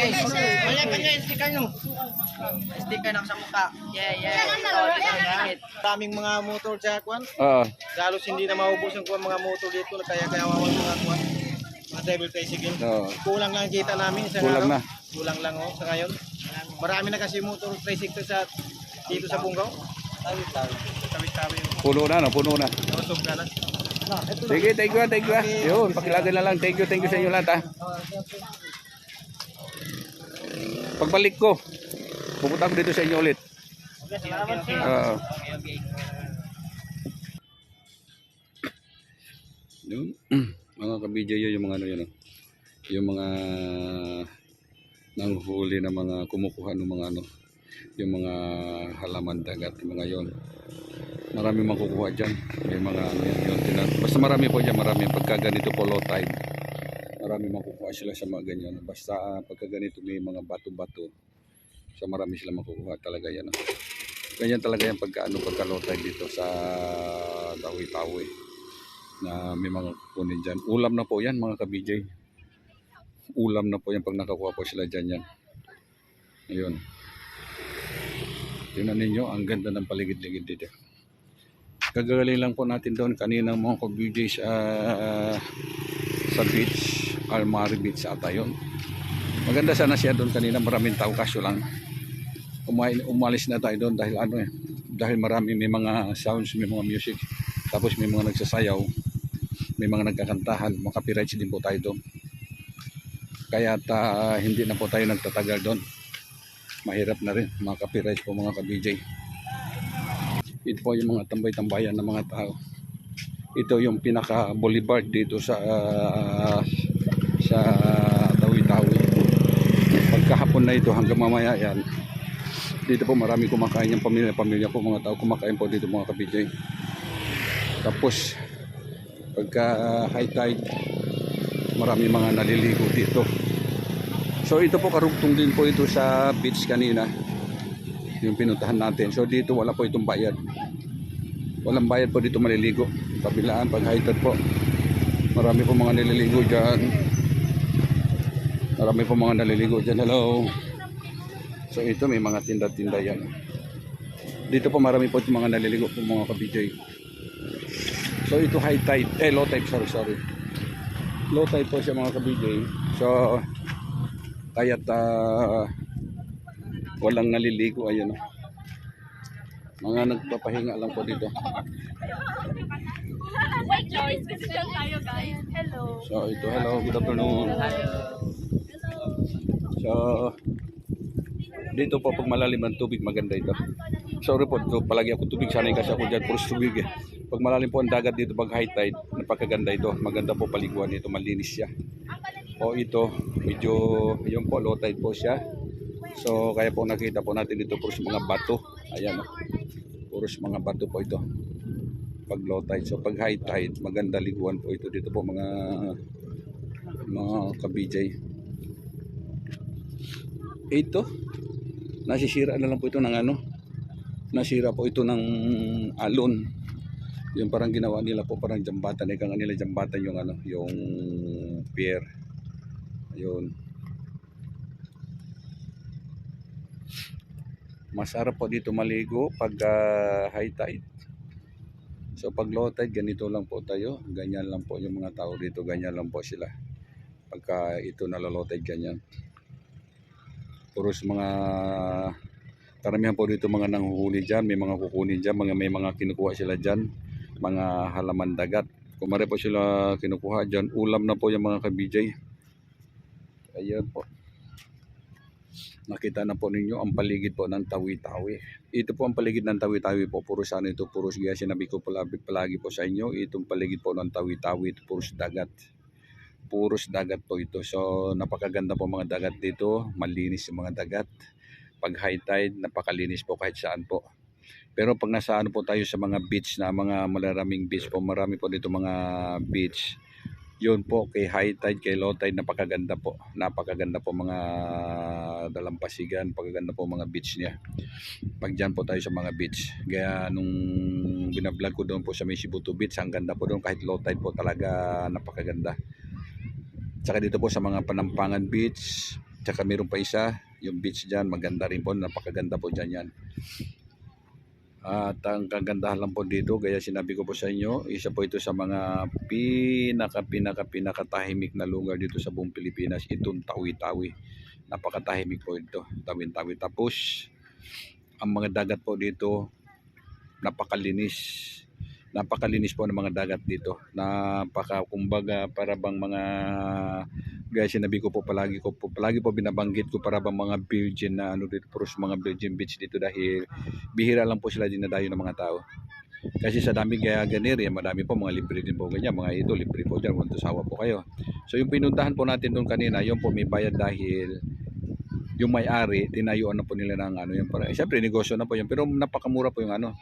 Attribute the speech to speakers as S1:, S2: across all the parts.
S1: guys. Wala pa niya sticker no. Sticker na sa mukha. Yeah. Maraming mga motor sa kwan. Galos hindi na maubos ang mga motor dito kaya wawan mga kwan. Mga devil tricycle. Kulang lang kita namin sa Kulang lang sa ngayon. Marami na kasi motor tricycle sa dito sa Bungaw. Tawi-tawi.
S2: Puno na.
S1: Usog na lang.
S2: Sige, thank you. Yun, pakilagay na lang. Thank you sa inyo lahat ha. Pagbalik ko, pupunta ako dito sa inyo ulit. Yun, mga kabidyo yun, yung mga ano yun. Yung mga nanghuli na mga kumukuha ng mga ano, yung mga halaman dagat, yung mga yon. Marami makukuha dyan. May mga ano yun. Basta marami po dyan, marami. Pagka ganito po low tide, marami makukuha sila sa mga ganyan. Basta pagka ganito may mga bato-bato, so marami sila makukuha talaga yan. Ganyan talaga yan pagka low tide dito sa Tawi-Tawi na may mga kukunin dyan. Ulam na po yan mga ka-BJ. Ulam na po yan pag nakakuha po sila dyan yan. Ayun. Tingnan ninyo, ang ganda ng paligid-ligid dito. Kagaling lang po natin doon kaninang mga ka-BJ sa beach, Almari Beach ata yun. Maganda sana siya doon kanina, maraming tao kaso lang umalis na tayo doon dahil marami may mga sounds, may mga music, tapos may mga nagsasayaw, may mga nagkakantahan, mga copyrights din po tayo doon. Kaya hindi na po tayo nagtatagal doon. Mahirap na rin, mga copyrights po mga ka-BJ. Ito po yung mga tambay-tambayan ng mga tao. Ito yung pinaka boulevard dito sa Tawi-Tawi. Pagkahapon na ito hanggang mamaya yan, dito po marami kumakain yung pamilya po, mga tao kumakain po dito mga ka-BJ. Tapos pagka high tide, marami mga naliligo dito. So ito po karugtong din po ito sa beach kanina, yung pinuntahan natin. So dito wala po itong bayad. Walang bayad po dito maliligo. Kabilaan pag high tide po. Marami po mga naliligo dyan. Hello. So ito may mga tinda-tinda yan. Dito po marami po itong mga naliligo po mga ka-BJ. So ito high tide. Low tide, sorry. Low tide po siya mga ka-BJ. So kaya't walang naliligo, ayun. Mga nagpapahinga lang po dito. So ito, hello, good afternoon. So dito po pag malalim ang tubig maganda ito. Sorry po, palagi ako tubig, sanay kasi ako dyan, puros tubig eh. Pag malalim po ang dagat dito pag high tide, napakaganda ito. Maganda po paliguan ito, malinis siya. O ito, medyo yung po low tide po siya. So kaya po nakita po natin dito puros mga bato. Ayan o, puros mga bato po ito pag low tide. So pag high tide, maganda liguan po ito dito po mga ka-BJ. Ito, nasisira na lang po ito ng nasira po ito ng alon. Yung parang ginawa nila po parang jambatan, ika nga nila jambatan yung yung pier. Ayun. Masarap po dito maligo pag high tide. So pag low tide, ganito lang po tayo. Ganyan lang po yung mga tao dito. Ganyan lang po sila. Pagka ito na low tide, ganyan. Puros mga karamihan po dito mga nanghuhuli dyan. May mga kukunin dyan. May mga kinukuha sila dyan. Mga halaman dagat. Kung mare po sila kinukuha dyan, ulam na po yung mga ka-BJ. Ayan po. Nakita na po ninyo ang paligid po ng Tawi-Tawi. Ito po ang paligid ng Tawi-Tawi po. Puros ito, puros gaya sinabi ko palagi po sa inyo. Itong paligid po ng Tawi-Tawi, ito puros dagat. Puros dagat po ito. So napakaganda po mga dagat dito. Malinis yung mga dagat. Pag high tide, napakalinis po kahit saan po. Pero pag nasa po tayo sa mga beach na mga malaraming beach po, marami po dito mga beach. Yun po, kay high tide, kay low tide, napakaganda po. Napakaganda po mga dalampasigan, napakaganda po mga beach niya. Pag dyan po tayo sa mga beach. Kaya nung binablog ko doon po sa Mesibuto Beach, ang ganda po doon, kahit low tide po talaga napakaganda. Tsaka dito po sa mga Panampangan Beach, Tsaka meron pa isa, yung beach dyan, maganda rin po, napakaganda po dyan yan. At ang kagandahan lang po dito, gaya sinabi ko po sa inyo, isa po ito sa mga pinaka tahimik na lugar dito sa buong Pilipinas, itong Tawi-Tawi. Napakatahimik po ito, Tawi-Tawi. Tapos, ang mga dagat po dito, napakalinis. Napakalinis po ng mga dagat dito. Kumbaga, para bang mga, gaya sinabi ko po palagi po binabanggit ko, para bang mga virgin na ano dito, puros mga virgin beach dito, dahil bihira lang po sila dinadayo ng mga tao. Kasi sa dami gaya ganiri, madami po mga libre din po ganyan, mga ito libre po dyan, kung sawa po kayo. So yung pinuntahan po natin doon kanina, yun po may bayad, dahil yung may-ari, tinayuan na po nila ng ano yung para. Siyempre negosyo na po yun, pero napakamura po yung ano.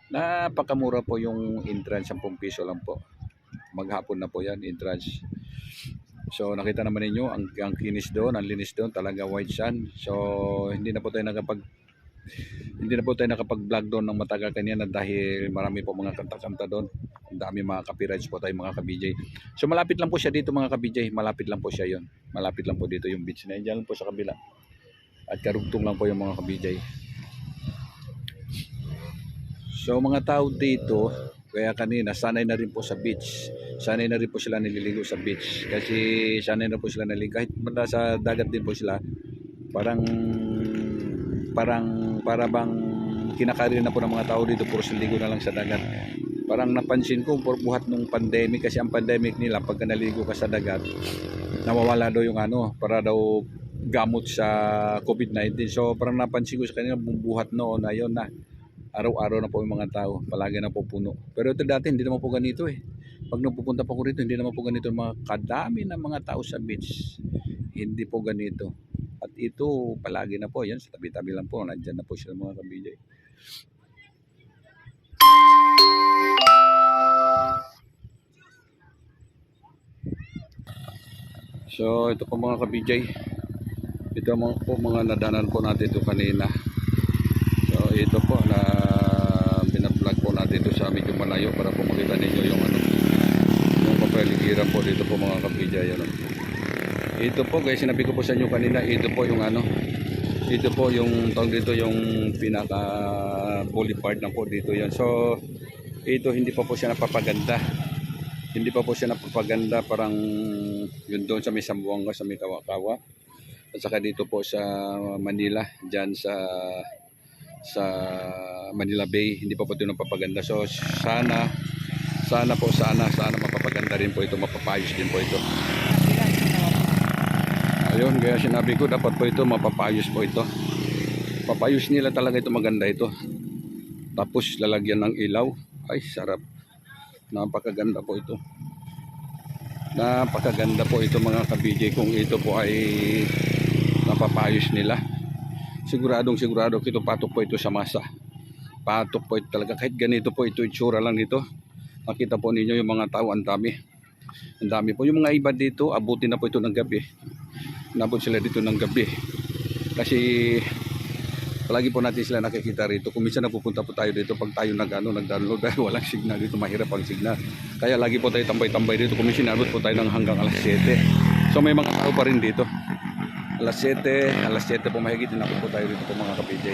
S2: Napakamura po yung entrance, 10 piso lang po. Maghapon na po yan, entrance. So nakita naman ninyo, ang kinis doon, ang linis doon, talaga white sand. So hindi na po tayo nakapag-vlog doon ng matagal kanina, dahil marami po mga kanta-kanta doon. Ang dami mga copyrights po tayo mga ka-BJ. So malapit lang po siya dito mga ka-BJ, malapit lang po siya yon. Malapit lang po dito yung beach na yan, po sa kabila. At karugtong lang po yung mga ka-BJ. So mga tao dito, kaya kanina sanay na rin po sa beach. Sanay na rin po sila nililigo sa beach. Kasi sanay na po sila naliligo. Kahit sa dagat din po sila, para bang kinakarin na po ng mga tao dito, puro ligo na lang sa dagat. Parang napansin ko buhat nung pandemic, kasi ang pandemic nila, pagka naligo ka sa dagat, nawawala daw yung ano, para daw gamot sa COVID-19. So parang napansin ko sa kanila, buhat noon, ayun na, araw-araw na po yung mga tao, palagi na po puno. Pero ito dati hindi naman po ganito eh. Pag nagpupunta pa ko rito, hindi naman po ganito mga kadami ng mga tao sa beach. Hindi po ganito. At ito palagi na po, yan sa tabi-tabi lang po, nandyan na po sila mga ka-BJ. So ito po mga ka-BJ, ito mga nadanan po natin ito kanina. So ito po na binablog po natin ito sa medyo malayo, para po makita ninyo yung ano, yung kapaligiran po dito po mga ka-BJ. Ano. Ito po guys, sinabi ko po sa inyo kanina, ito po yung ano, ito po yung tawag dito, yung pinaka boulevard na po dito yan. So ito hindi pa po siya napapaganda. Hindi pa po siya napapaganda, parang yun doon sa may Sambuanga, sa may Kawa-Kawa. At saka dito po sa Manila, dyan sa Manila Bay, hindi pa po ito napapaganda. So sana mapapaganda rin po ito, mapapayos din po ito. Ayun, kaya sinabi ko, dapat po ito mapapayos po ito. Papayos nila talaga ito, maganda ito. Tapos lalagyan ng ilaw. Ay, sarap. Napakaganda po ito. Napakaganda po ito mga ka-BJ, kung ito po ay napapayos nila. Sigurado ito, patok po ito sa masa. Patok po ito talaga. Kahit ganito po ito, itsura lang dito. Nakita po ninyo yung mga tao, ang dami. Ang dami po. Yung mga iba dito, abutin na po ito ng gabi. Nabot sila dito ng gabi. Kasi palagi po natin sila nakikita rito. Kung minsan napupunta po tayo dito, pag tayo nag-download dahil walang signal dito, mahirap ang signal. Kaya lagi po tayo tambay-tambay dito. Kung minsan nabot po tayo ng hanggang alas 7. So may mga tao pa rin dito. Alas 7 po mahigit din po tayo dito po mga ka-BJ.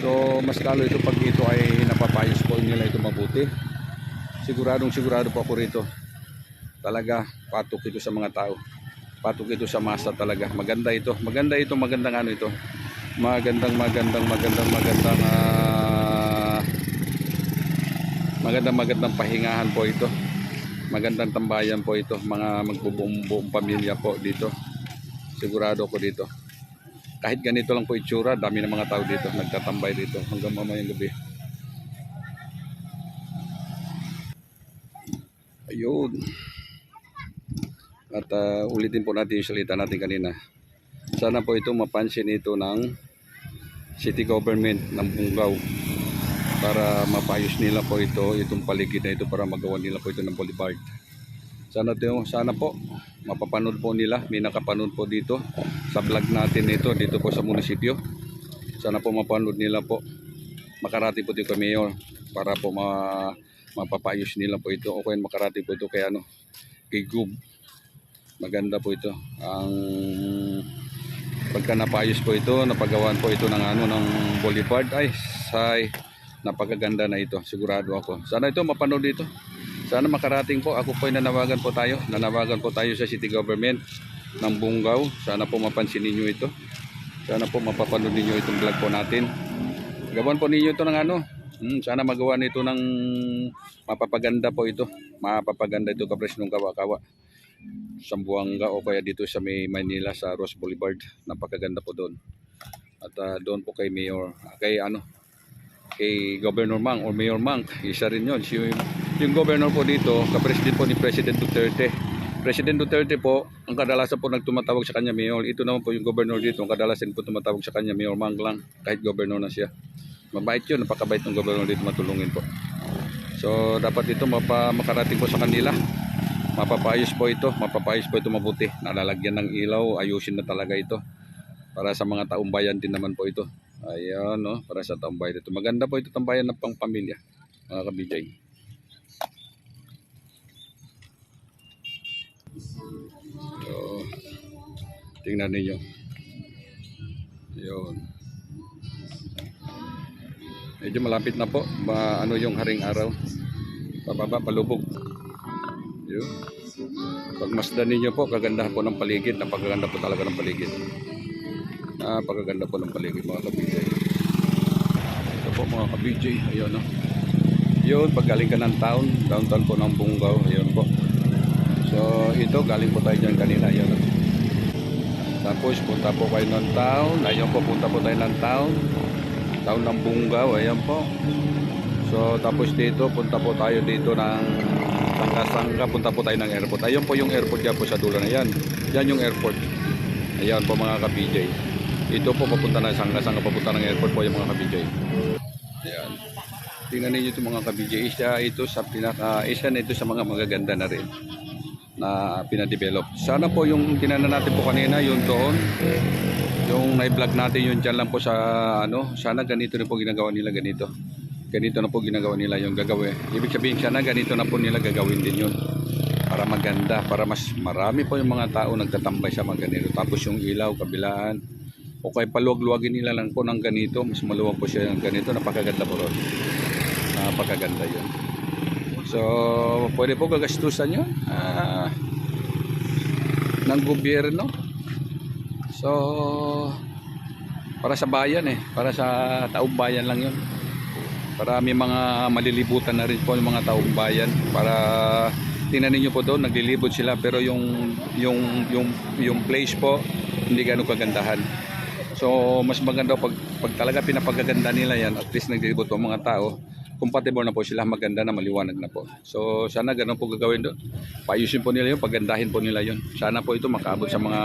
S2: So mas lalo ito pag ito ay napapayos po nila ito mabuti. Sigurado po ako rito. Talaga patok ito sa mga tao. Patok ito sa masa talaga. Maganda ito. Magandang ano ito. Magandang pahingahan po ito. Magandang tambayan po ito. Mga magbubuong pamilya po dito. Sigurado ko dito. Kahit ganito lang po itsura, dami ng mga tao dito nagtatambay dito hanggang mamayang gabi. Ayun. At ulitin po natin yung salita natin kanina. Sana po ito mapansin ito ng city government ng Bungaw, para mapayos nila po itong paligid na ito, para magawa nila po ito ng boulevard. Sana po mapapanood po nila. May nakapanood po dito sa vlog natin dito po sa munisipyo. Sana po mapanood nila po, makarati po dito kay Mayor, para po mapapayos nila po ito, o kaya makarati po ito kay kay Gub. Maganda po ito. Pagka napayos po ito, napagawan po ito ng ng boulevard, ay napakaganda na ito, sigurado ako. Sana ito mapanood dito. Sana makarating po. Ako po ay nanawagan po tayo sa city government ng Bungaw. Sana po mapansin ninyo ito. Sana po mapapanood ninyo itong vlog po natin. Gawan po ninyo ito ng sana magawa nito ng mapapaganda po ito. Mapapaganda ito kapres ng Kawa-Kawa. Sambuanga o kaya dito sa may Manila sa Ross Boulevard. Napakaganda po doon. At doon po kay Mayor, kay Governor Mang o Mayor Mang, isa rin yun. Yung governor po dito, kapresident po ni President Duterte. President Duterte po, ang kadalasan po nagtumatawag sa kanya Mayor. Ito naman po yung governor dito, ang kadalasan po tumatawag sa kanya Mayor Mang lang, kahit governor na siya. Mabait yun, napakabait ng governor dito, matulungin po. So dapat ito makarating po sa kanila. Mapapayos po ito mabuti. Nalalagyan ng ilaw, ayusin na talaga ito. Para sa mga taong bayan din naman po ito. Ayan, no, para sa taong bayan ito. Maganda po ito tambayan ng pang-pamilya, mga ka-BJ. So, tingnan ninyo. Ayun. Medyo malapit na po. Yung haring araw. Pababa, palubog. Ayun. Pagmasdan ninyo po, kagandahan po ng paligid. Napakaganda po talaga ng paligid. Napakaganda po ng paligid, mga ka-BJ. Ito po mga ka-BJ. Ayun, no. Yun, pag galing ka ng downtown po ng Bungaw. Ayun po. So, ito, galing po tayo dyan kanina. Ayun, no. Tapos, punta po kayo ng town. Ayun po, punta po tayo ng town ng Bungaw. Ayun po. So, tapos dito, punta po tayo dito ng Sangga. Punta po tayo ng airport. Ayun po yung airport dyan po sa dulo na yan. Yan yung airport. Ayun po mga ka-BJ. Ito po papunta na Sangga papunta ng airport po yung mga ka-BJ. Ayan. Tingnan ninyo ito mga ka-BJ. Isa na ito sa mga magaganda na rin na pinadevelop. Sana po yung tinanan natin po kanina, yung doon, yung na-vlog natin yun dyan lang po sa sana ganito rin po ginagawa nila ganito. Ganito na po ginagawa nila yung gagawin. Ibig sabihin sana ganito na po nila gagawin din yun. Para maganda, para mas marami po yung mga tao nagtatambay sa mga ganito. Tapos yung ilaw, kabilaan, o kaya paluwag-luwagin nila lang po ng ganito, mas maluwag po siya ng ganito, napakaganda po ron. Napakaganda yun. So, pwede po gagastusan yun ng gobyerno. So, para sa bayan para sa taong bayan lang yun. Para may mga malilibutan na rin po yung mga taong bayan. Para tingnan niyo po doon, naglilibot sila pero yung place po hindi gano'ng kagandahan. So mas maganda pag talaga pinapagaganda nila yan, at least naglilibot po mga tao, compatible na po sila, maganda na, maliwanag na po. So sana gano'n po gagawin doon. Paayusin po nila yun, pagandahin po nila yun. Sana po ito makaabot sa mga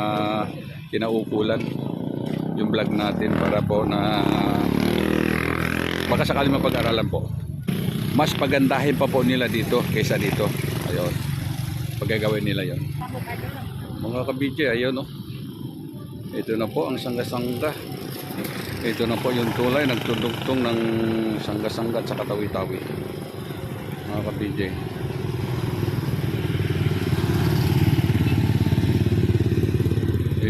S2: kinaukulan yung vlog natin para po na baka sakali mapag-aralan po. Mas pagandahin pa po nila dito kaysa dito. Ayun. Pagagawin nila yon. Mga ka-BJ, ayun, no. Ito na po ang Sangga. Ito na po yung tulay nagtudugtong ng Sangga at sa Tawi-Tawi. Mga ka-BJ.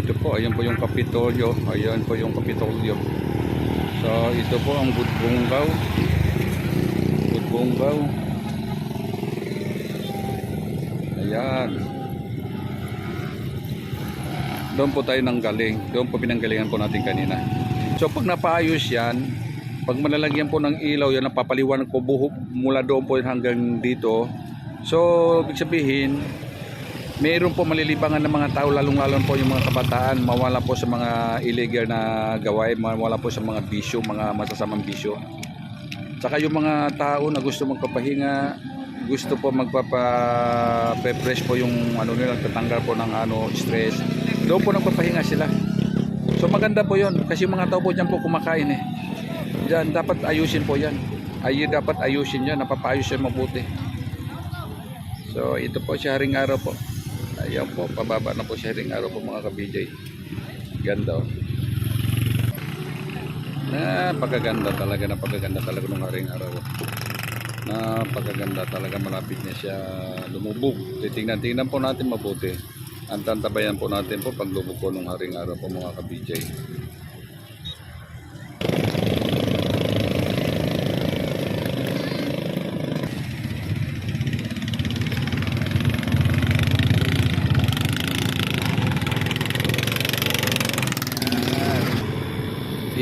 S2: Ito po, ayan po yung Kapitolyo. Ayan po yung Kapitolyo. So ito po ang Bungaw. Ayan. Doon po tayo nanggaling. Doon po pinanggalingan po natin kanina. So pag napaayos yan, pag malalagyan po ng ilaw yan, napapaliwanag po buhok mula doon po hanggang dito. So ibig sabihin, mayroon po malilibangan ng mga tao, lalong-lalong po yung mga kabataan, mawala po sa mga illegal na gawain, mawala po sa mga bisyo, mga masasamang bisyo. Saka yung mga tao na gusto magpapahinga, gusto po magpapa-refresh po yung nila, tatanggal po ng stress. Doon po nagpapahinga sila. So maganda po yun, kasi yung mga tao po dyan po kumakain Diyan, dapat ayusin po yan. Dapat ayusin yan, napapaayos yan mabuti. So ito po siya haring araw po. Ayan po, pababa na po siya ring araw po mga ka-BJ. Ganda napakaganda talaga ng haring araw. Napakaganda talaga, malapit na siya lumubog. Titingnan po natin mabuti. Ang tantabayan po natin po paglubog po ng haring araw po mga ka-BJ.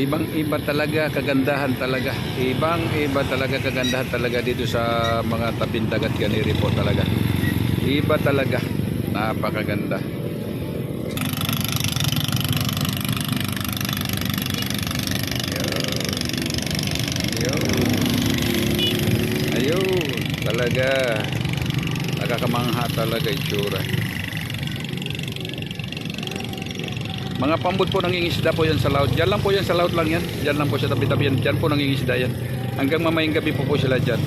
S2: Ibang-iba talaga, kagandahan talaga. Ibang-iba talaga, kagandahan talaga dito sa mga tabing dagat ganiri po talaga. Iba talaga. Napakaganda. Ayun. Talaga. Nakakamangha talaga itsura. Mga pambot po nangingisda po yan sa laut. Diyan lang po yan sa laut lang yan. Diyan lang po sa tabi-tabi yan. Diyan po nangingisda yan. Hanggang mamayang gabi po sila dyan.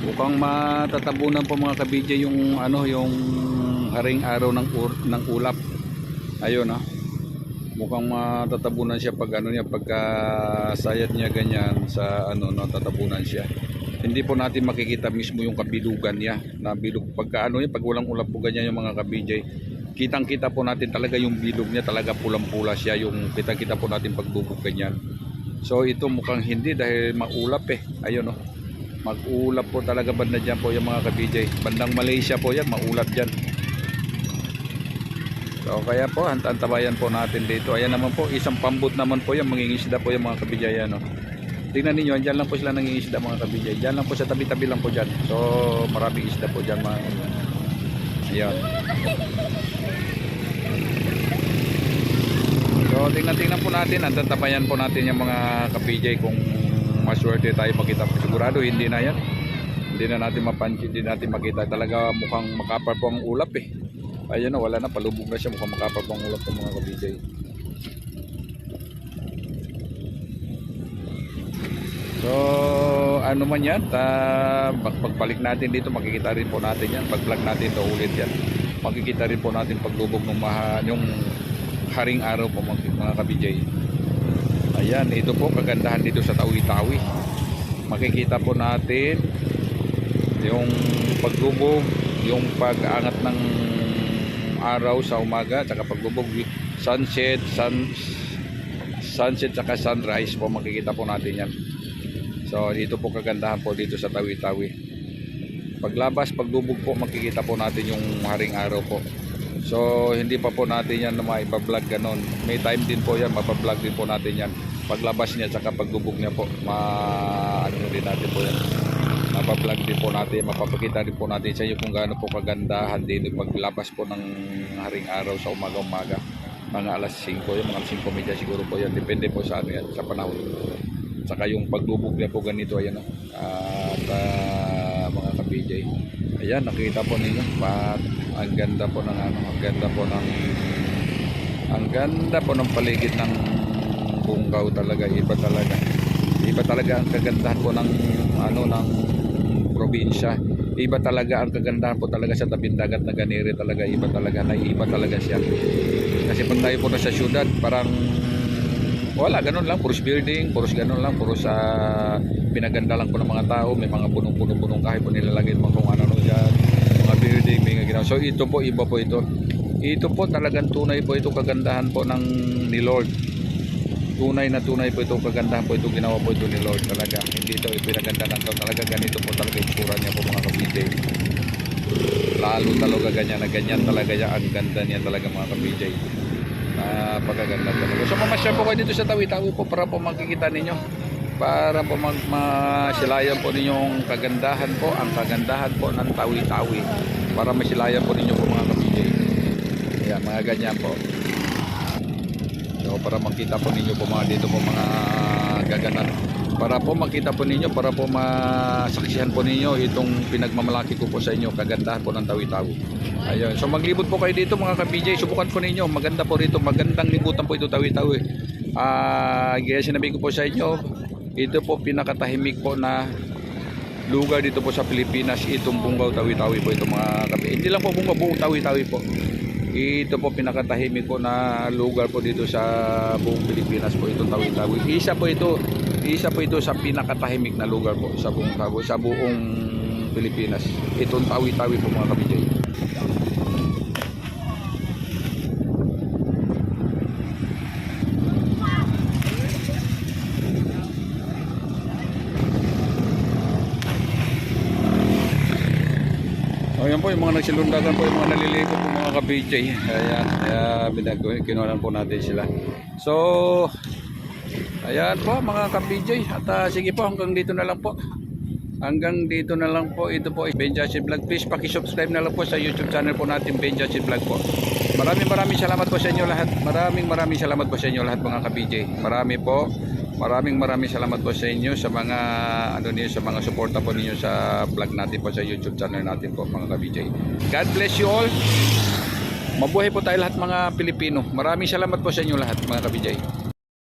S2: Mukhang matatabunan po mga ka-BJ yung ano, yung haring araw ng ulap. Ayun, mukhang matatabunan siya pag ano niya, pagka sayat niya ganyan sa ano, natatabunan siya. Hindi po natin makikita mismo yung kabilugan niya. Na bilog pagka ano niya, pag walang ulap po ganyan yung mga ka-BJ. Kitang-kita po natin talaga yung bilog niya, talaga pulang-pula siya, yung kitang-kita po natin pagbubog ganyan. So ito mukhang hindi dahil maulap ayun mag-ulap po talaga banda dyan po yung mga ka-BJ. Bandang Malaysia po yan, maulap dyan. So kaya po, antabayan po natin dito. Ayan naman po, isang pambot naman po yan, mangingisda po yung mga ka-BJ yan. Tingnan ninyo, dyan lang po sila nangingisda mga ka-BJ. Dyan lang po sa tabi-tabi lang po dyan. So maraming isda po dyan mga. Ayan. So tingnan po natin, antabayan po natin yung mga ka-BJ kung maswerte tayo makita. Sigurado hindi na yan. Hindi na natin mapansin, hindi natin makita. Talaga mukhang makapal po ang ulap Ayun wala na, palubog na siya. Mukhang makapal po ang ulap ng mga ka-BJ. So ano man yan, pagbalik natin dito makikita rin po natin yan. Pag-vlog natin ito ulit yan, makikita rin po natin paglubog ng yung haring araw po mga ka-BJ. Ayan, ito po kagandahan dito sa Tawi-Tawi. Makikita po natin yung paglubog, yung pag-angat ng araw sa umaga, tsaka paglubog, sunset, sunset tsaka sunrise po, makikita po natin yan. So dito po kagandahan po dito sa Tawi-Tawi. Paglabas, paglubog po, makikita po natin yung haring araw po. So hindi pa po natin yan na maiba-vlog ganon. May time din po yan, mapablog din po natin yan. Paglabas niya tsaka paglubog niya po, ano din natin po yan. Mapablog din po natin, mapapakita din po natin sa inyo kung gaano po kagandahan din yung paglabas po ng haring araw sa umaga-umaga. Mga alas 5 yung mga 5:30 siguro po yan. Depende po sa ano yan, sa panahon. Tsaka yung paglubog niya po ganito, ayan at mga ka-BJ. Ayan, nakita po ninyo. Ang ganda po ng ano, ang ganda po ng paligid ng Bungaw talaga. Iba talaga ang kagandahan po ng ano, ng probinsya. Iba talaga ang kagandahan po talaga sa tabing dagat na ganire talaga. Iba talaga siya. Kasi pag tayo po na sa syudad, parang wala, ganun lang, puros building, puros ganun lang, puros pinaganda lang po ng mga tao. May mga punong kahoy po nilalagay mga kung ano dyan, mga building, may ginawa. So ito po, iba po ito. Ito po talagang tunay po ito kagandahan po ng ni Lord. Tunay po ito kagandahan po ito, ginawa po ito ni Lord talaga. Hindi ito ipinaganda ng tao talaga. Ganito po talaga yung tsura niya po mga ka-BJ. Lalo talaga ganyan talaga niya. Ang ganda niya talaga mga ka-BJ. Napakaganda talaga. So mamasyal po kayo dito sa Tawi-Tawi po para po makikita ninyo, para po masilayan po ninyong kagandahan po, ang kagandahan po ng Tawi-Tawi, para masilayan po ninyo po mga ka-BJ. Ayan, mga ganyan po. So para makita po ninyo po mga dito po mga gaganan, para po makita po ninyo, para po masaksihan po ninyo itong pinagmamalaki ko po sa inyo, kagandahan po ng Tawi-Tawi. Ayun, so maglibot po kayo dito mga ka-BJ, subukan po ninyo, maganda po rito, magandang libutan po ito Tawi-Tawi. Gaya sinabi ko po sa inyo, ito po pinakatahimik po na lugar dito po sa Pilipinas, itong Bungaw, Tawi-Tawi po ito mga ka-BJ. Hindi lang po Bungaw, buong Tawi-Tawi po. Ito po pinakatahimik po na lugar po dito sa buong Pilipinas po, itong Tawi-Tawi. Isa po ito sa pinakatahimik na lugar po sa buong Pilipinas. Itong Tawi-Tawi po mga ka-BJ. Ayan po yung mga nagsilundagan po, yung mga naliligo po mga ka-BJ. Ayan, kinuha po natin sila. So, ayan po mga ka-BJ. At sige po, hanggang dito na lang po. Hanggang dito na lang po. Ito po Ben Joshua Vlog. Please pakisubscribe na lang po sa YouTube channel po natin, Ben Joshua Vlog po. Maraming salamat po sa inyo lahat. Maraming salamat po sa inyo lahat mga ka-BJ. Maraming salamat po sa inyo sa mga sa mga suporta po ninyo sa vlog natin po sa YouTube channel natin po mga ka-BJ. God bless you all. Mabuhay po tayo lahat mga Pilipino. Maraming salamat po sa inyo lahat mga ka-BJ.